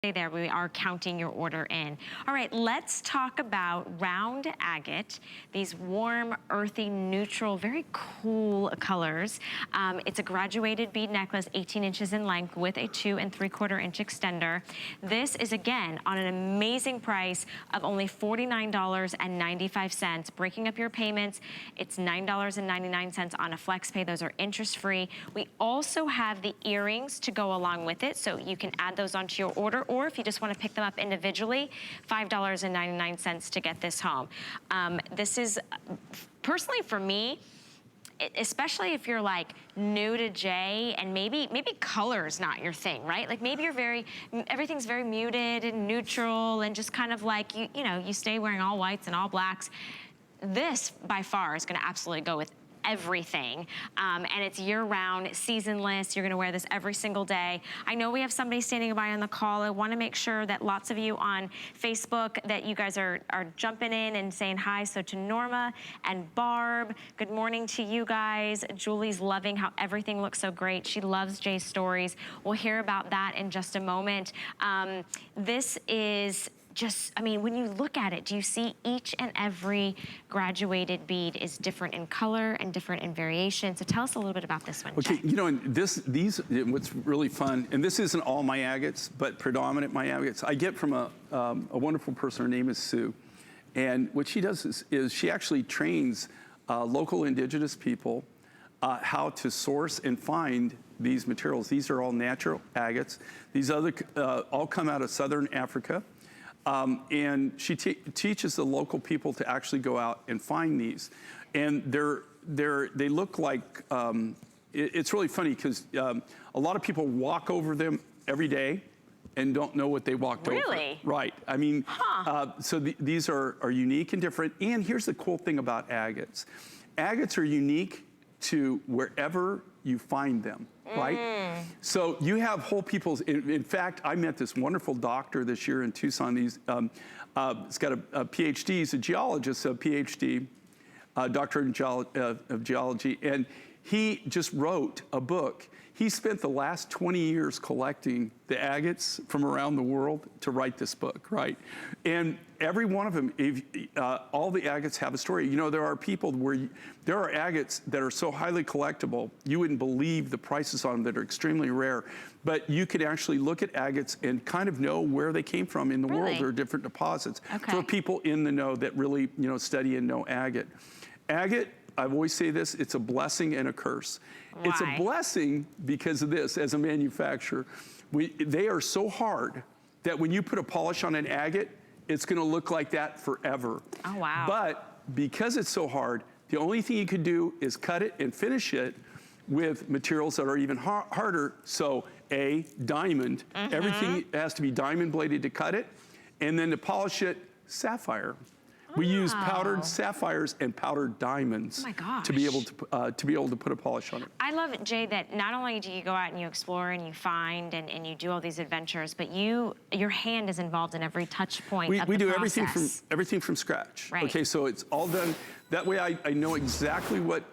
Stay there, we are counting your order in. All right, let's talk about round agate, these warm, earthy, neutral, very cool colors. It's a graduated bead necklace, 18 inches in length with a 2 3/4 inch extender. This is, again, on an amazing price of only $49.95. Breaking up your payments, it's $9.99 on a flex pay. Those are interest-free. We also have the earrings to go along with it, so you can add those onto your order, or if you just want to pick them up individually, $5.99 to get this home. This is, personally for me, especially if you're like new to J and maybe color's not your thing, right? Like maybe you're everything's very muted and neutral and just kind of like, you know, you stay wearing all whites and all blacks. This by far is gonna absolutely go with everything, and it's year-round, seasonless. You're gonna wear this every single day. I know we have somebody standing by on the call. I wanna make sure that lots of you on Facebook, that you guys are jumping in and saying hi. So to Norma and Barb, good morning to you guys. Julie's loving how everything looks so great. She loves Jay's stories. We'll hear about that in just a moment. This is just, I mean, when you look at it, do you see each and every graduated bead is different in color and different in variation? So tell us a little bit about this one, Okay, Jay. you know, and what's really fun, and this isn't all my agates, but predominant my agates, I get from a wonderful person. Her name is Sue. And what she does is she actually trains local indigenous people how to source and find these materials. These are all natural agates. These other all come out of Southern Africa. And she teaches the local people to actually go out and find these. And they look like, it's really funny because a lot of people walk over them every day and don't know what they walked over. Really? Right. I mean, so these are unique and different. And here's the cool thing about agates. Agates are unique to wherever you find them, right? So you have whole people's, in fact, I met this wonderful doctor this year in Tucson. He's got a PhD, he's a geologist, a PhD, doctor of geology, and he just wrote a book. He spent the last 20 years collecting the agates from around the world to write this book, right? And every one of them, all the agates have a story. You know, there are people where there are agates that are so highly collectible, you wouldn't believe the prices on them that are extremely rare. But you could actually look at agates and kind of know where they came from in the world. There are different deposits. Okay. For people in the know that really, you know, study and know agate. Agate, I always say this, it's a blessing and a curse. Why? It's a blessing because of this, as a manufacturer. They are so hard that when you put a polish on an agate, it's gonna look like that forever. Oh, wow. But because it's so hard, the only thing you could do is cut it and finish it with materials that are even harder. So diamond, everything has to be diamond bladed to cut it, and then to polish it, sapphire. We use powdered sapphires and powdered diamonds to be able to put a polish on it. I love it, Jay, that not only do you go out and you explore and you find and you do all these adventures, but your hand is involved in every touch point of the We do process. everything from scratch. Right. Okay, so it's all done. That way I know exactly what